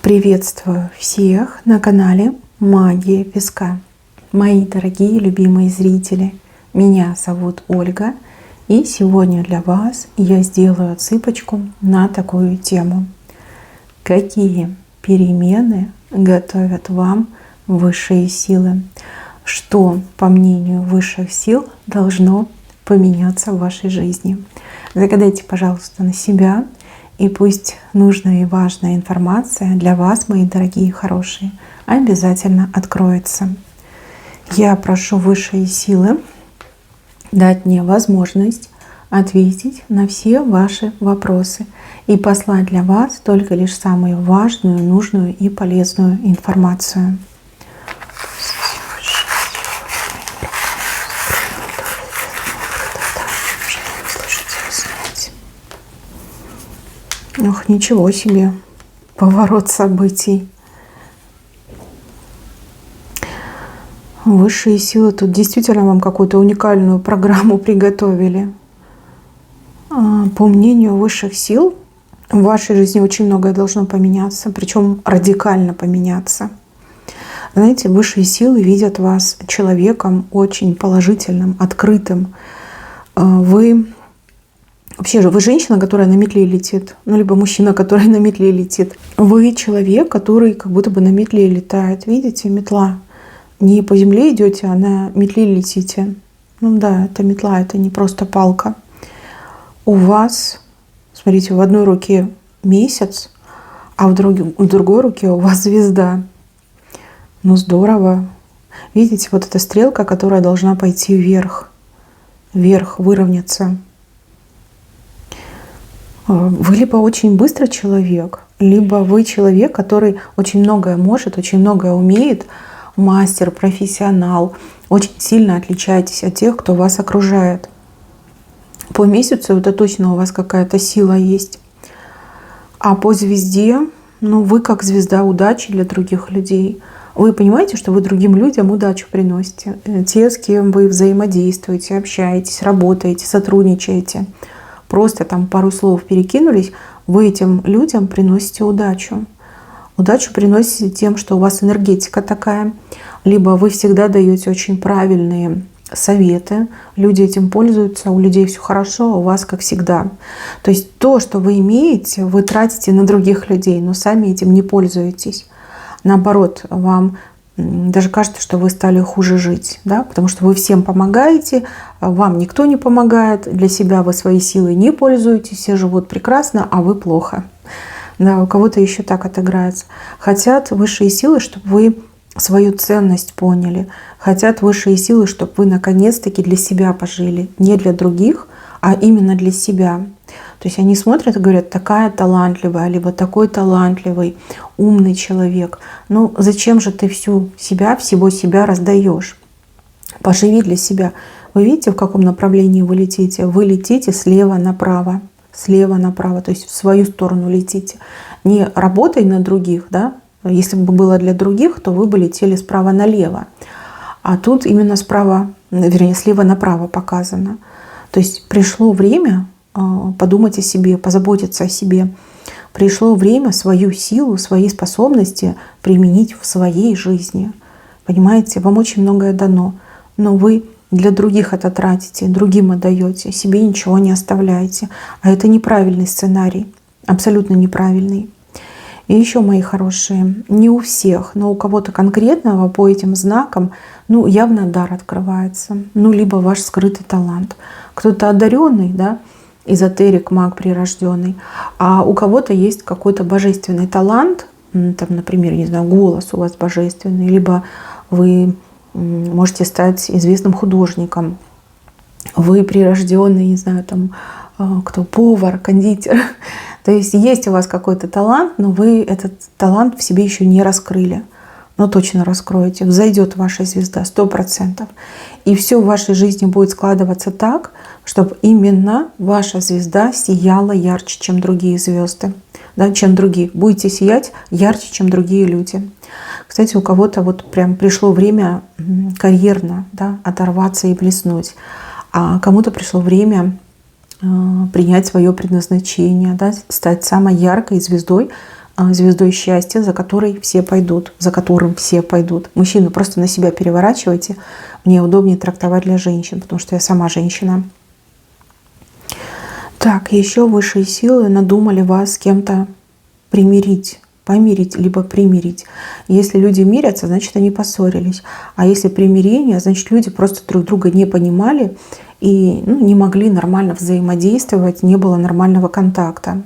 Приветствую всех на канале Магия Песка. Мои дорогие любимые зрители, меня зовут Ольга, и сегодня для вас я сделаю отсыпочку на такую тему. Какие перемены готовят вам высшие силы? Что, по мнению высших сил, должно поменяться в вашей жизни? Загадайте, пожалуйста, на себя. И пусть нужная и важная информация для вас, мои дорогие хорошие, обязательно откроется. Я прошу высшие силы дать мне возможность ответить на все ваши вопросы и послать для вас только лишь самую важную, нужную и полезную информацию. Ох, ничего себе, поворот событий. Высшие силы тут действительно вам какую-то уникальную программу приготовили. По мнению высших сил, в вашей жизни очень многое должно поменяться, причем радикально поменяться. Знаете, высшие силы видят вас человеком очень положительным, открытым. Вообще же вы женщина, которая на метле летит, либо мужчина, который на метле летит. Вы человек, который как будто бы на метле летает. Видите, метла. Не по земле идете, а на метле летите. Да, это метла, это не просто палка. У вас, смотрите, в одной руке месяц, а в другой руке у вас звезда. Здорово. Видите, вот эта стрелка, которая должна пойти вверх. Вверх, выровняться. Вы либо очень быстрый человек, либо вы человек, который очень многое может, очень многое умеет, мастер, профессионал. Очень сильно отличаетесь от тех, кто вас окружает. По месяцу это точно у вас какая-то сила есть. А по звезде, вы как звезда удачи для других людей. Вы понимаете, что вы другим людям удачу приносите. Те, с кем вы взаимодействуете, общаетесь, работаете, сотрудничаете. Просто там пару слов перекинулись, вы этим людям приносите удачу. Удачу приносите тем, что у вас энергетика такая, либо вы всегда даете очень правильные советы, люди этим пользуются, у людей все хорошо, а у вас как всегда. То есть то, что вы имеете, вы тратите на других людей, но сами этим не пользуетесь. Наоборот, вам даже кажется, что вы стали хуже жить, да? Потому что вы всем помогаете, вам никто не помогает, для себя вы своей силой не пользуетесь, все живут прекрасно, а вы плохо. Да, у кого-то еще так отыграется. Хотят высшие силы, чтобы вы свою ценность поняли. Хотят высшие силы, чтобы вы наконец-таки для себя пожили. Не для других, а именно для себя. То есть они смотрят и говорят: такая талантливая, либо такой талантливый, умный человек. Зачем же ты всего себя раздаешь? Поживи для себя. Вы видите, в каком направлении вы летите? Вы летите слева направо. Слева направо, то есть в свою сторону летите. Не работай на других, да? Если бы было для других, то вы бы летели справа налево. А тут именно слева направо показано. То есть пришло время подумать о себе, позаботиться о себе. Пришло время свою силу, свои способности применить в своей жизни. Понимаете, вам очень многое дано, но вы для других это тратите, другим отдаете, себе ничего не оставляете. А это неправильный сценарий, абсолютно неправильный. И еще, мои хорошие, не у всех, но у кого-то конкретного по этим знакам, явно дар открывается, либо ваш скрытый талант. Кто-то одаренный, да, эзотерик, маг прирожденный, а у кого-то есть какой-то божественный талант, например, голос у вас божественный, либо вы можете стать известным художником, вы прирожденный, кто повар, кондитер. То есть у вас какой-то талант, но вы этот талант в себе еще не раскрыли. Но точно раскроете. Взойдет ваша звезда 100%. И все в вашей жизни будет складываться так, чтобы именно ваша звезда сияла ярче, чем другие звезды. Да, чем другие. Будете сиять ярче, чем другие люди. Кстати, у кого-то прям пришло время карьерно, да, оторваться и блеснуть. А кому-то пришло время принять свое предназначение, да, стать самой яркой звездой звездой счастья, за которой все пойдут, за которым все пойдут. Мужчины, просто на себя переворачивайте. Мне удобнее трактовать для женщин, потому что я сама женщина. Так, еще высшие силы надумали вас с кем-то примирить, помирить, либо примирить. Если люди мирятся, значит, они поссорились. А если примирение, значит, люди просто друг друга не понимали и не могли нормально взаимодействовать, не было нормального контакта.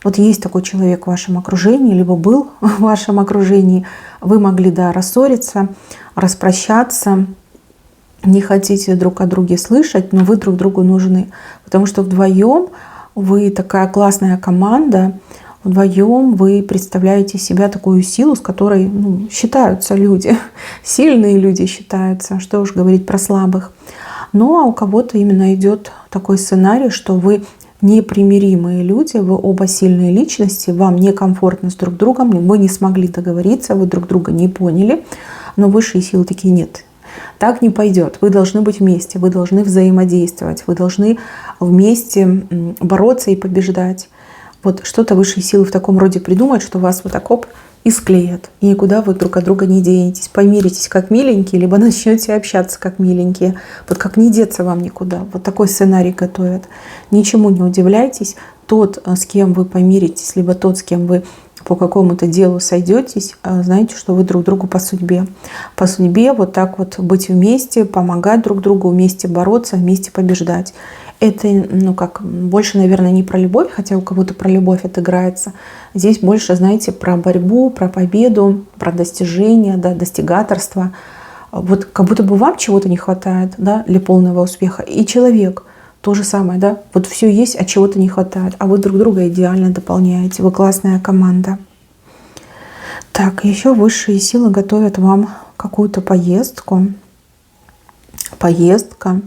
Вот есть такой человек в вашем окружении, либо был в вашем окружении. Вы могли, да, рассориться, распрощаться, не хотите друг о друге слышать, но вы друг другу нужны. Потому что вдвоем вы такая классная команда, вдвоем вы представляете себя такую силу, с которой считаются люди. Сильные люди считаются, что уж говорить про слабых. Ну а у кого-то именно идет такой сценарий, что вы непримиримые люди, вы оба сильные личности, вам некомфортно с друг другом, вы не смогли договориться, вы друг друга не поняли, но высшие силы такие: нет, так не пойдет, вы должны быть вместе, вы должны взаимодействовать, вы должны вместе бороться и побеждать. Вот что-то высшие силы в таком роде придумают, что вас вот так и склеят. И никуда вы друг от друга не денетесь. Помиритесь как миленькие, либо начнете общаться как миленькие. Вот как не деться вам никуда. Вот такой сценарий готовят. Ничему не удивляйтесь. Тот, с кем вы помиритесь, либо тот, с кем вы по какому-то делу сойдетесь, знаете, что вы друг другу по судьбе. По судьбе вот так вот быть вместе, помогать друг другу, вместе бороться, вместе побеждать. Это, больше, наверное, не про любовь, хотя у кого-то про любовь отыграется. Здесь больше, знаете, про борьбу, про победу, про достижение, да, достигаторство. Вот как будто бы вам чего-то не хватает, да, для полного успеха. И человек то же самое, да. Вот все есть, а чего-то не хватает. А вы друг друга идеально дополняете. Вы классная команда. Так, еще высшие силы готовят вам какую-то поездку. Поездка.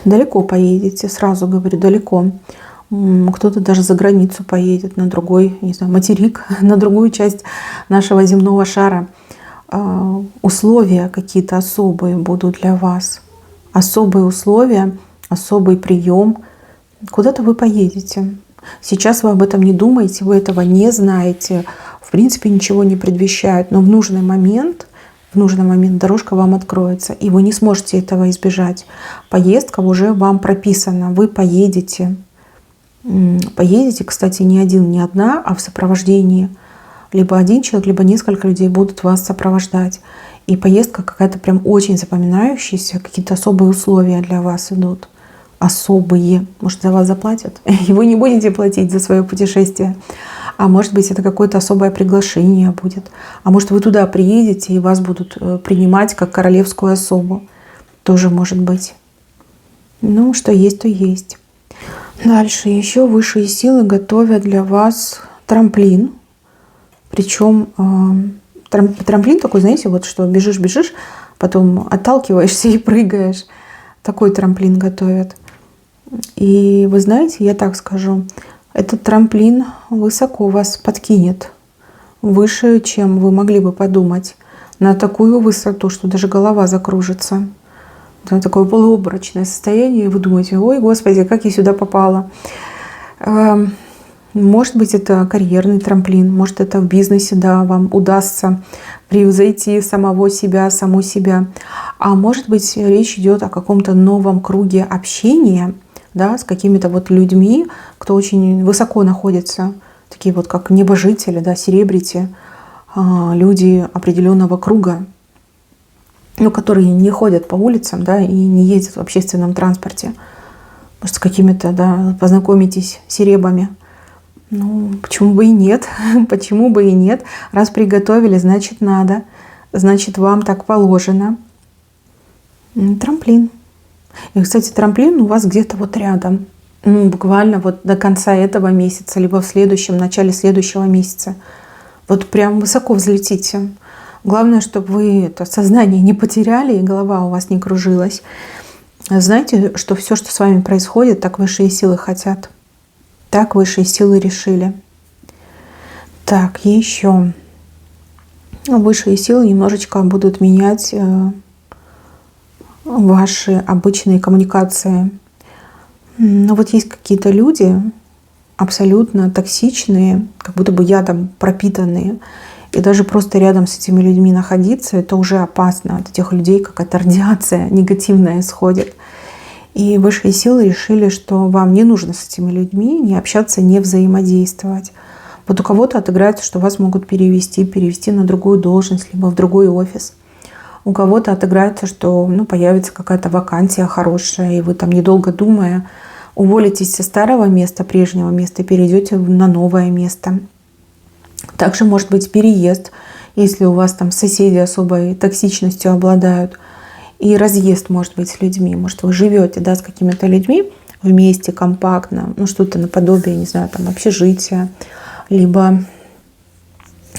Далеко поедете, сразу говорю, далеко. Кто-то даже за границу поедет, на другой, не знаю, материк, на другую часть нашего земного шара. Условия какие-то особые будут для вас. Особые условия, особый прием. Куда-то вы поедете. Сейчас вы об этом не думаете, вы этого не знаете. В принципе, ничего не предвещает, но в нужный момент дорожка вам откроется, и вы не сможете этого избежать. Поездка уже вам прописана, вы поедете. Поедете, кстати, не один, не одна, а в сопровождении. Либо один человек, либо несколько людей будут вас сопровождать. И поездка какая-то прям очень запоминающаяся, какие-то особые условия для вас идут. Особые. Может, за вас заплатят? И вы не будете платить за свое путешествие. А может быть, это какое-то особое приглашение будет. А может, вы туда приедете, и вас будут принимать как королевскую особу. Тоже может быть. Ну, что есть, то есть. Дальше еще высшие силы готовят для вас трамплин. Причем трамплин такой, знаете, вот что бежишь, потом отталкиваешься и прыгаешь. Такой трамплин готовят. И вы знаете, я так скажу, этот трамплин высоко вас подкинет. Выше, чем вы могли бы подумать. На такую высоту, что даже голова закружится. Это такое полуобморочное состояние. И вы думаете: ой, Господи, как я сюда попала. Может быть, это карьерный трамплин. Может, это в бизнесе, да, вам удастся превзойти саму себя. А может быть, речь идет о каком-то новом круге общения, да, с какими-то вот людьми, кто очень высоко находится, такие вот как небожители, да, селебрити, люди определенного круга, которые не ходят по улицам, да, и не ездят в общественном транспорте. Может, с какими-то, да, познакомитесь с серебами. Почему бы и нет? Почему бы и нет? Раз приготовили, значит надо. Значит, вам так положено. Трамплин. И, кстати, трамплин у вас где-то вот рядом. Буквально вот до конца этого месяца, либо в начале следующего месяца. Вот прям высоко взлетите. Главное, чтобы вы это сознание не потеряли, и голова у вас не кружилась. Знаете, что все, что с вами происходит, так высшие силы хотят. Так высшие силы решили. Так, еще. Высшие силы немножечко будут менять ваши обычные коммуникации. Но вот есть какие-то люди, абсолютно токсичные, как будто бы ядом пропитанные. И даже просто рядом с этими людьми находиться, это уже опасно. От этих людей какая-то радиация негативная исходит. И высшие силы решили, что вам не нужно с этими людьми не общаться, не взаимодействовать. Вот у кого-то отыграется, что вас могут перевести на другую должность, либо в другой офис. У кого-то отыграется, что появится какая-то вакансия хорошая, и вы там, недолго думая, уволитесь со старого места, прежнего места, и перейдете на новое место. Также может быть переезд, если у вас там соседи особой токсичностью обладают. И разъезд может быть с людьми. Может, вы живете, с какими-то людьми вместе, компактно, что-то наподобие, не знаю, там общежития, либо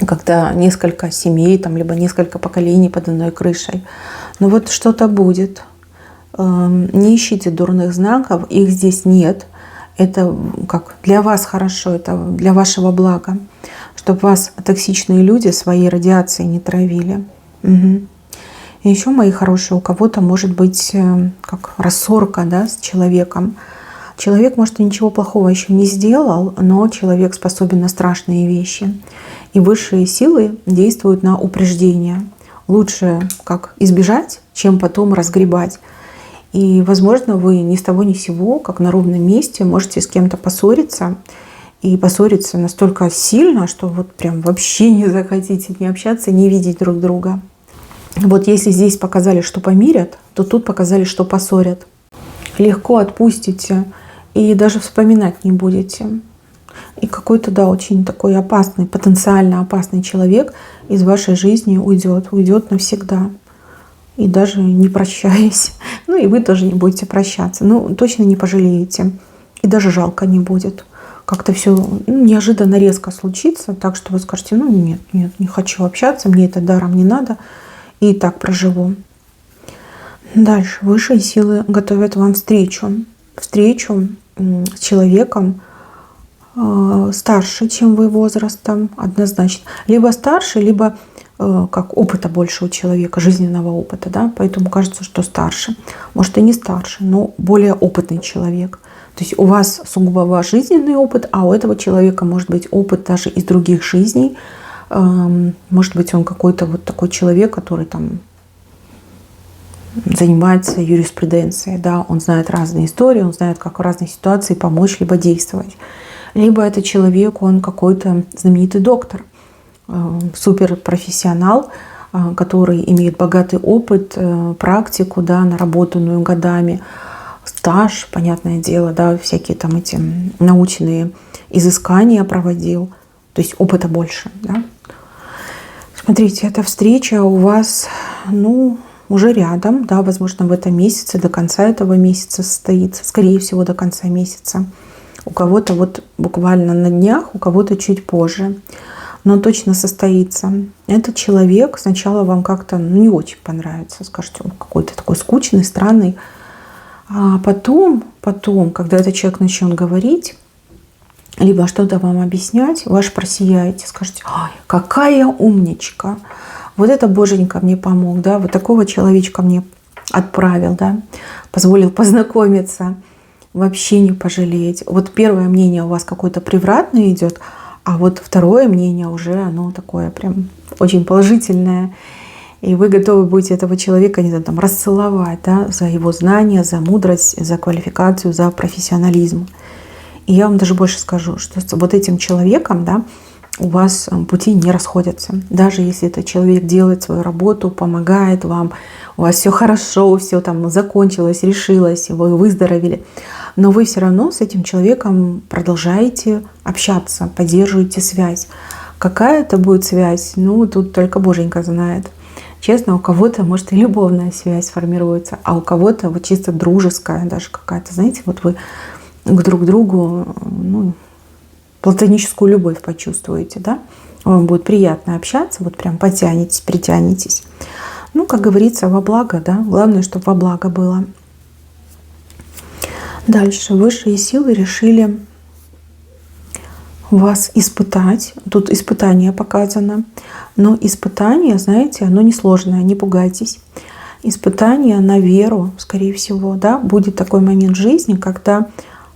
как-то несколько семей, либо несколько поколений под одной крышей. Но вот что-то будет. Не ищите дурных знаков, их здесь нет. Это как для вас хорошо, это для вашего блага, чтобы вас токсичные люди своей радиацией не травили. Угу. И еще, мои хорошие, у кого-то может быть как рассорка, с человеком. Человек, может, и ничего плохого еще не сделал, но человек способен на страшные вещи. И высшие силы действуют на упреждение. Лучше как избежать, чем потом разгребать. И, возможно, вы ни с того ни с сего, как на ровном месте, можете с кем-то поссориться. И поссориться настолько сильно, что вот прям вообще не захотите ни общаться, ни видеть друг друга. Вот если здесь показали, что помирят, то тут показали, что поссорят. Легко отпустите и даже вспоминать не будете. И какой-то, очень такой опасный, потенциально опасный человек из вашей жизни уйдет навсегда. И даже не прощаясь. И вы тоже не будете прощаться. Точно не пожалеете. И даже жалко не будет. Как-то все неожиданно резко случится, так что вы скажете, нет, не хочу общаться, мне это даром не надо. И так проживу. Дальше. Высшие силы готовят вам встречу. Встречу с человеком старше, чем вы возрастом, однозначно. Либо старше, либо как опыта больше у человека, жизненного опыта. Поэтому кажется, что старше. Может и не старше, но более опытный человек. То есть у вас сугубо ваш жизненный опыт, а у этого человека может быть опыт даже из других жизней. Может быть, он какой-то вот такой человек, который занимается юриспруденцией. Он знает разные истории, он знает, как в разной ситуации помочь либо действовать. Либо это человек, он какой-то знаменитый доктор, суперпрофессионал, который имеет богатый опыт, практику, наработанную годами, стаж, понятное дело, всякие эти научные изыскания проводил. То есть опыта больше. Смотрите, эта встреча у вас, уже рядом, возможно, в этом месяце, до конца этого месяца состоится, скорее всего, до конца месяца. У кого-то буквально на днях, у кого-то чуть позже, но точно состоится. Этот человек сначала вам как-то не очень понравится, скажете, он какой-то такой скучный, странный. А потом, когда этот человек начнет говорить, либо что-то вам объяснять, вы аж просияете, скажете, ай, какая умничка, вот это боженька мне помог, вот такого человечка мне отправил, позволил познакомиться, вообще не пожалеть. Вот первое мнение у вас какое-то превратное идет, а вот второе мнение уже оно такое прям очень положительное. И вы готовы будете этого человека, не знаю, расцеловать, за его знания, за мудрость, за квалификацию, за профессионализм. И я вам даже больше скажу, что с вот этим человеком, у вас пути не расходятся. Даже если этот человек делает свою работу, помогает вам, у вас все хорошо, все закончилось, решилось, вы выздоровели. Но вы все равно с этим человеком продолжаете общаться, поддерживаете связь. Какая это будет связь? Тут только боженька знает. Честно, у кого-то, может, и любовная связь формируется, а у кого-то чисто дружеская даже какая-то. Знаете, вы к друг другу платоническую любовь почувствуете, Вам будет приятно общаться, прям потянетесь, притянетесь. Как говорится, во благо, Главное, чтобы во благо было. Дальше. Высшие силы решили вас испытать. Тут испытание показано. Но испытание, знаете, оно несложное, не пугайтесь. Испытание на веру, скорее всего, будет такой момент в жизни, когда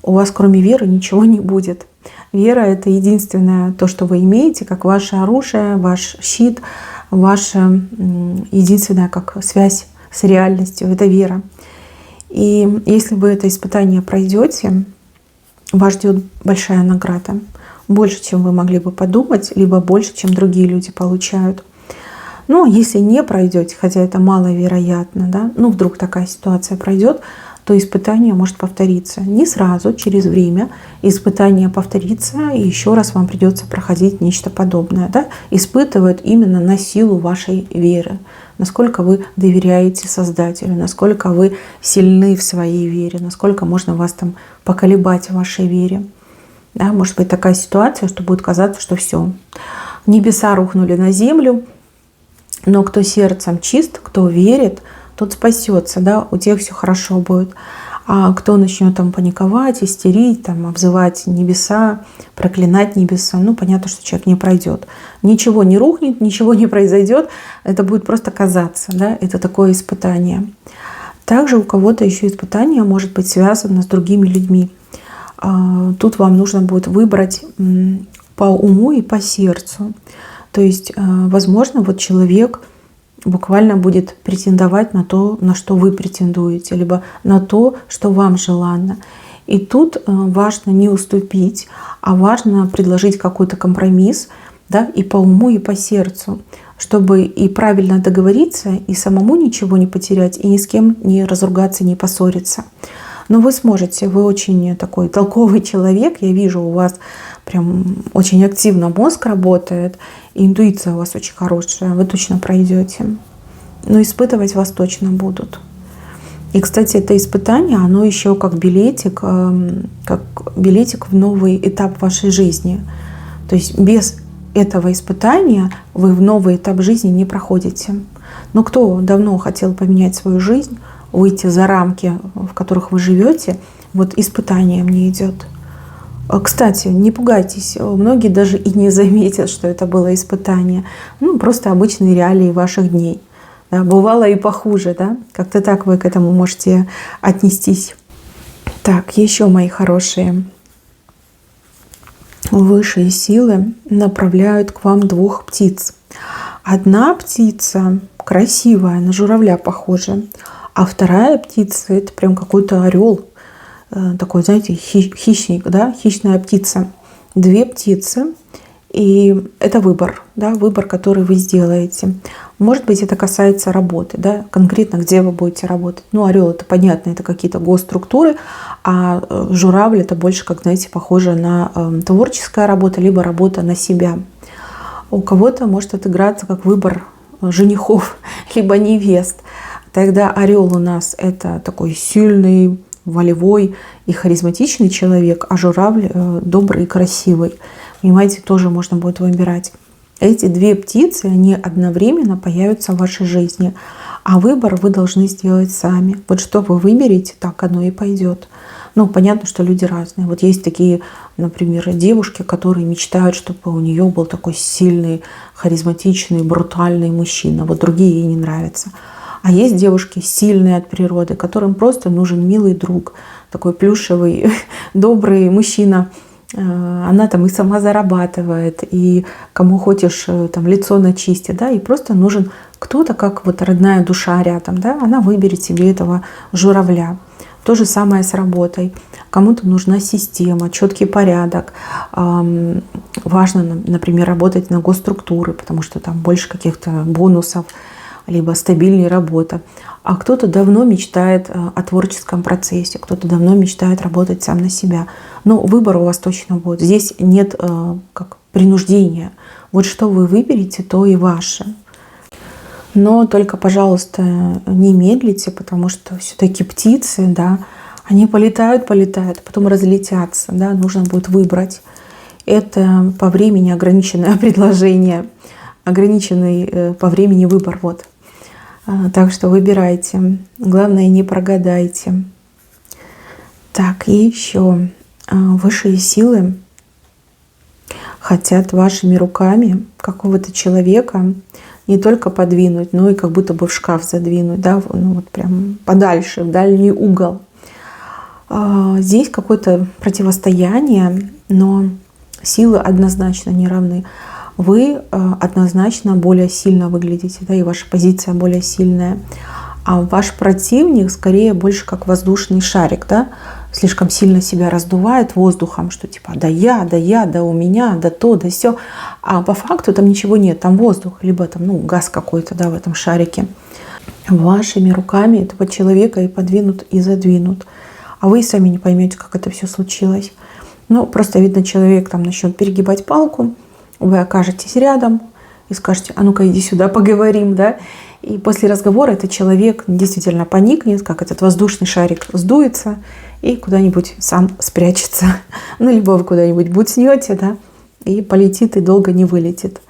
у вас кроме веры ничего не будет. Вера — это единственное то, что вы имеете, как ваше оружие, ваш щит, ваша единственная как связь с реальностью — это вера. И если вы это испытание пройдете, вас ждет большая награда. Больше, чем вы могли бы подумать, либо больше, чем другие люди получают. Ну, если не пройдете, хотя это маловероятно, да, ну, вдруг такая ситуация пройдет, то испытание может повториться. Не сразу, через время испытание повторится, и еще раз вам придется проходить нечто подобное. Да? Испытывают именно на силу вашей веры. Насколько вы доверяете Создателю, насколько вы сильны в своей вере, насколько можно вас там поколебать в вашей вере. Да? Может быть такая ситуация, что будет казаться, что все, небеса рухнули на землю, но кто сердцем чист, кто верит, тот спасется, да, у тех все хорошо будет. А кто начнет там паниковать, истерить, там, обзывать небеса, проклинать небеса, ну, понятно, что человек не пройдет. Ничего не рухнет, ничего не произойдет, это будет просто казаться, да, это такое испытание. Также у кого-то еще испытание может быть связано с другими людьми. Тут вам нужно будет выбрать по уму и по сердцу. То есть, возможно, вот человек буквально будет претендовать на то, на что вы претендуете, либо на то, что вам желанно. И тут важно не уступить, а важно предложить какой-то компромисс, да, и по уму, и по сердцу, чтобы и правильно договориться, и самому ничего не потерять, и ни с кем не разругаться, не поссориться. Но вы сможете, вы очень такой толковый человек, я вижу, у вас прям очень активно мозг работает, и интуиция у вас очень хорошая, вы точно пройдете. Но испытывать вас точно будут. И, кстати, это испытание, оно еще как билетик в новый этап вашей жизни. То есть без этого испытания вы в новый этап жизни не проходите. Но кто давно хотел поменять свою жизнь, выйти за рамки, в которых вы живете, вот испытание мне идет. Кстати, не пугайтесь, многие даже и не заметят, что это было испытание. Ну, просто обычные реалии ваших дней. Да, бывало и похуже, да? Как-то так вы к этому можете отнестись. Так, еще, мои хорошие, высшие силы направляют к вам двух птиц. Одна птица красивая, на журавля похожа, а вторая птица — это прям какой-то орел. Такой, знаете, хищник, да, хищная птица. Две птицы, и это выбор, да, выбор, который вы сделаете. Может быть, это касается работы, да, конкретно где вы будете работать. Ну, орел — это понятно, это какие-то госструктуры, а журавль — это больше, как, знаете, похоже на творческая работа, либо работа на себя. У кого-то может отыграться как выбор женихов, либо невест. Тогда орел у нас — это такой сильный, волевой и харизматичный человек, а журавль добрый и красивый. Понимаете, тоже можно будет выбирать. Эти две птицы, они одновременно появятся в вашей жизни, а выбор вы должны сделать сами. Вот что вы выберете, так оно и пойдет. Ну, понятно, что люди разные. Вот есть такие, например, девушки, которые мечтают, чтобы у нее был такой сильный, харизматичный, брутальный мужчина. Вот другие ей не нравятся. А есть девушки сильные от природы, которым просто нужен милый друг, такой плюшевый, добрый мужчина. Она там и сама зарабатывает, и кому хочешь там лицо начистит, да, и просто нужен кто-то, как вот родная душа рядом, да, она выберет себе этого журавля. То же самое с работой. Кому-то нужна система, четкий порядок. Важно, например, работать на госструктуры, потому что там больше каких-то бонусов, либо стабильная работа. А кто-то давно мечтает о творческом процессе, кто-то давно мечтает работать сам на себя. Но выбор у вас точно будет. Здесь нет как принуждения. Вот что вы выберете, то и ваше. Но только, пожалуйста, не медлите, потому что все-таки птицы, да, они полетают, потом разлетятся, да, нужно будет выбрать. Это по времени ограниченное предложение, ограниченный по времени выбор, вот. Так что выбирайте. Главное, не прогадайте. Так, и еще высшие силы хотят вашими руками какого-то человека не только подвинуть, но и как будто бы в шкаф задвинуть, да, ну вот прям подальше, в дальний угол. Здесь какое-то противостояние, но силы однозначно не равны. Вы однозначно более сильно выглядите, да, и ваша позиция более сильная. А ваш противник скорее больше как воздушный шарик, да, слишком сильно себя раздувает воздухом, что типа да я, да у меня, да то, да сё. А по факту там ничего нет, там воздух, либо там газ какой-то, да, в этом шарике. Вашими руками этого человека и подвинут, и задвинут. А вы и сами не поймете, как это все случилось. Ну, просто видно, человек там начнет перегибать палку, вы окажетесь рядом и скажете: а ну-ка иди сюда, поговорим, да. И после разговора этот человек действительно поникнет, как этот воздушный шарик сдуется и куда-нибудь сам спрячется. Ну, либо вы куда-нибудь бутснете, да, и полетит, и долго не вылетит.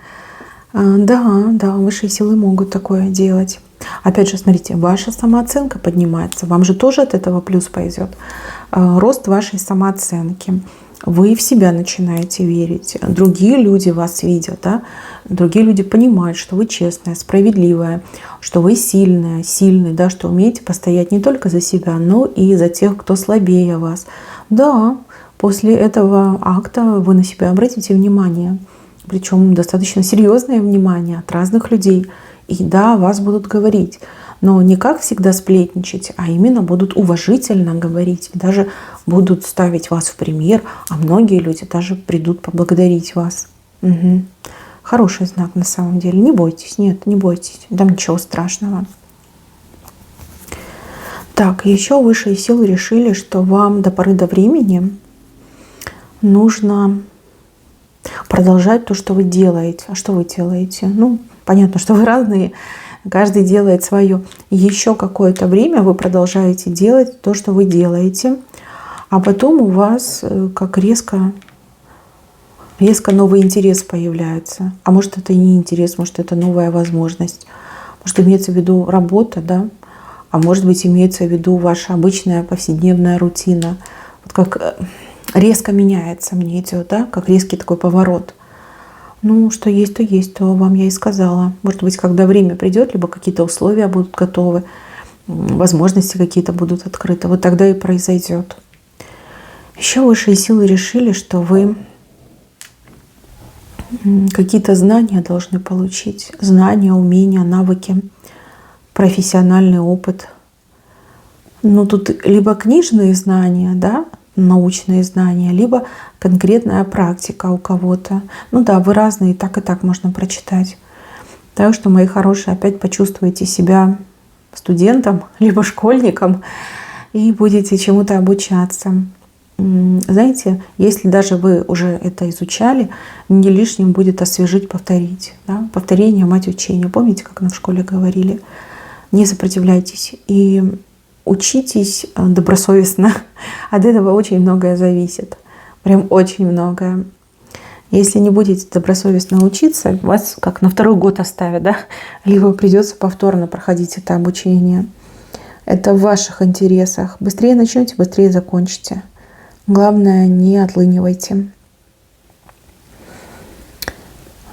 Да, высшие силы могут такое делать. Опять же, смотрите, ваша самооценка поднимается. Вам же тоже от этого плюс пойдет. Рост вашей самооценки. Вы в себя начинаете верить. Другие люди вас видят, да? Другие люди понимают, что вы честная, справедливая, что вы сильная, сильный, да, что умеете постоять не только за себя, но и за тех, кто слабее вас. Да, после этого акта вы на себя обратите внимание. Причем достаточно серьезное внимание от разных людей. И да, вас будут говорить, но не как всегда сплетничать, а именно будут уважительно говорить. И даже будут ставить вас в пример, а многие люди даже придут поблагодарить вас. Угу. Хороший знак на самом деле. Не бойтесь, нет, не бойтесь, там ничего страшного. Так, еще высшие силы решили, что вам до поры до времени нужно продолжать то, что вы делаете. А что вы делаете? Ну, понятно, что вы разные, каждый делает свое. Еще какое-то время вы продолжаете делать то, что вы делаете, а потом у вас как резко новый интерес появляется. А может, это и не интерес, может, это новая возможность. Может, имеется в виду работа, да? А может быть, имеется в виду ваша обычная повседневная рутина. Вот как резко меняется, мне идет, да? Как резкий такой поворот. Ну, что есть, то вам я и сказала. Может быть, когда время придет, либо какие-то условия будут готовы, возможности какие-то будут открыты. Вот тогда и произойдет. Еще высшие силы решили, что вы какие-то знания должны получить. Знания, умения, навыки, профессиональный опыт. Ну, тут либо книжные знания, да, научные знания, либо конкретная практика у кого-то. Ну да, вы разные, и так можно прочитать. Так что, мои хорошие, опять почувствуете себя студентом, либо школьником, и будете чему-то обучаться. Знаете, если даже вы уже это изучали, не лишним будет освежить, повторить. Да? Повторение — мать учения. Помните, как нам в школе говорили? Не сопротивляйтесь и учитесь добросовестно. От этого очень многое зависит. Прям очень многое. Если не будете добросовестно учиться, вас как на второй год оставят, да? Либо придется повторно проходить это обучение. Это в ваших интересах. Быстрее начнете, быстрее закончите. Главное, не отлынивайте.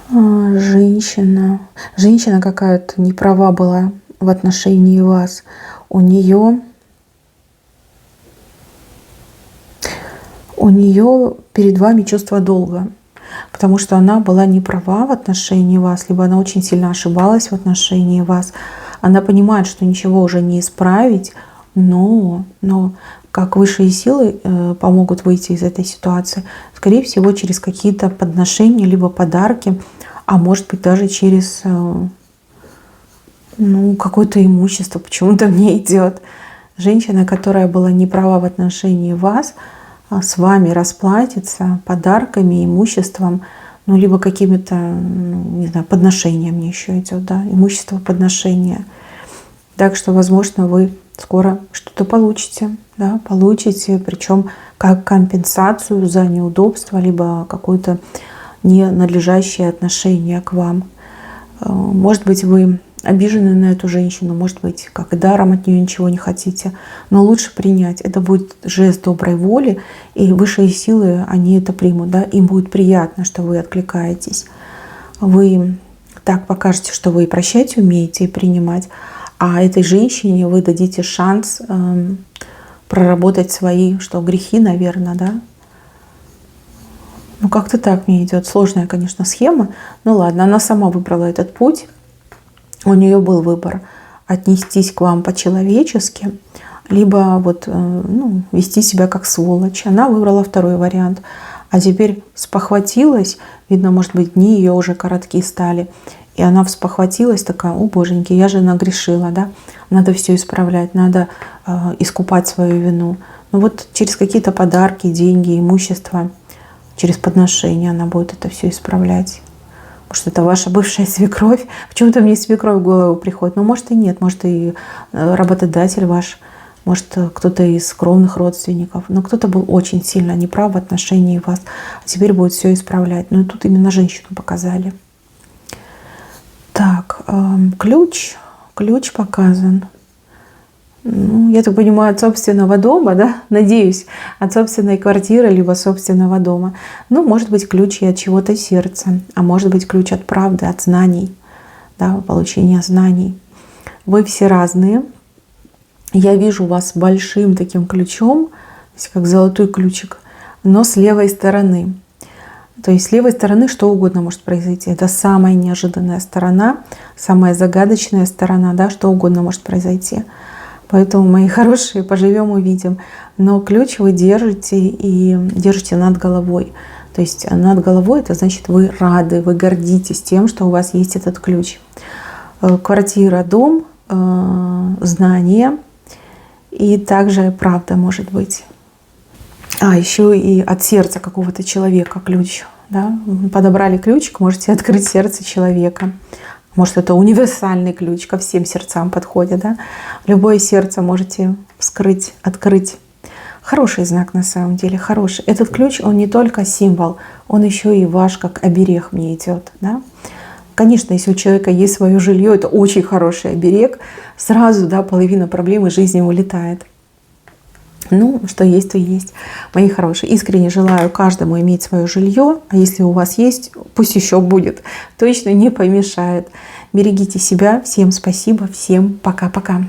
Женщина какая-то не права была в отношении вас. У нее перед вами чувство долга, потому что она была не права в отношении вас, либо она очень сильно ошибалась в отношении вас. Она понимает, что ничего уже не исправить, но как высшие силы помогут выйти из этой ситуации? Скорее всего, через какие-то подношения, либо подарки, а может быть даже через какое-то имущество. Почему-то мне идет. Женщина, которая была не права в отношении вас, с вами расплатится подарками, имуществом, либо какими-то, не знаю, подношением мне еще идет, да, имущество, подношения. Так что, возможно, вы скоро что-то получите, да, причем как компенсацию за неудобство, либо какое-то ненадлежащее отношение к вам. Может быть, вы обижены на эту женщину, может быть, как и даром от нее ничего не хотите, но лучше принять. Это будет жест доброй воли, и высшие силы, они это примут, да, им будет приятно, что вы откликаетесь. Вы так покажете, что вы и прощать умеете, и принимать, а этой женщине вы дадите шанс проработать свои, что грехи, наверное, да? Ну, как-то так мне идет. Сложная, конечно, схема. Ну ладно, она сама выбрала этот путь. У нее был выбор отнестись к вам по-человечески, либо вот, ну, вести себя как сволочь. Она выбрала второй вариант. А теперь спохватилась, видно, может быть, дни ее уже короткие стали. И она спохватилась такая: о, боженьки, я же нагрешила, да? Надо все исправлять, надо искупать свою вину. Ну вот через какие-то подарки, деньги, имущество, через подношения она будет это все исправлять. Может, это ваша бывшая свекровь. Почему-то мне свекровь в голову приходит. Но может и нет, может и работодатель ваш, может кто-то из кровных родственников. Но кто-то был очень сильно неправ в отношении вас. А теперь будет все исправлять. Ну и тут именно женщину показали. Так, ключ показан. Ну, я так понимаю, от собственного дома, да? Надеюсь, от собственной квартиры, либо собственного дома. Ну, может быть, ключ и от чего-то сердца, а может быть, ключ от правды, от знаний, да, получения знаний. Вы все разные. Я вижу вас большим таким ключом, как золотой ключик, но с левой стороны. То есть с левой стороны что угодно может произойти. Это самая неожиданная сторона, самая загадочная сторона, да, что угодно может произойти. Поэтому, мои хорошие, поживем, увидим. Но ключ вы держите и держите над головой. То есть над головой — это значит, вы рады, вы гордитесь тем, что у вас есть этот ключ. Квартира, дом, знание и также правда может быть. А еще и от сердца какого-то человека ключ. Да? Подобрали ключик, можете открыть сердце человека. Может, это универсальный ключ, ко всем сердцам подходит. Да? Любое сердце можете вскрыть, открыть. Хороший знак на самом деле, хороший. Этот ключ, он не только символ, он еще и ваш, как оберег мне идет. Да? Конечно, если у человека есть свое жилье, это очень хороший оберег. Сразу, да, половина проблемы жизни улетает. Ну, что есть, то есть. Мои хорошие, искренне желаю каждому иметь свое жилье. А если у вас есть, пусть еще будет. Точно не помешает. Берегите себя. Всем спасибо. Всем пока-пока.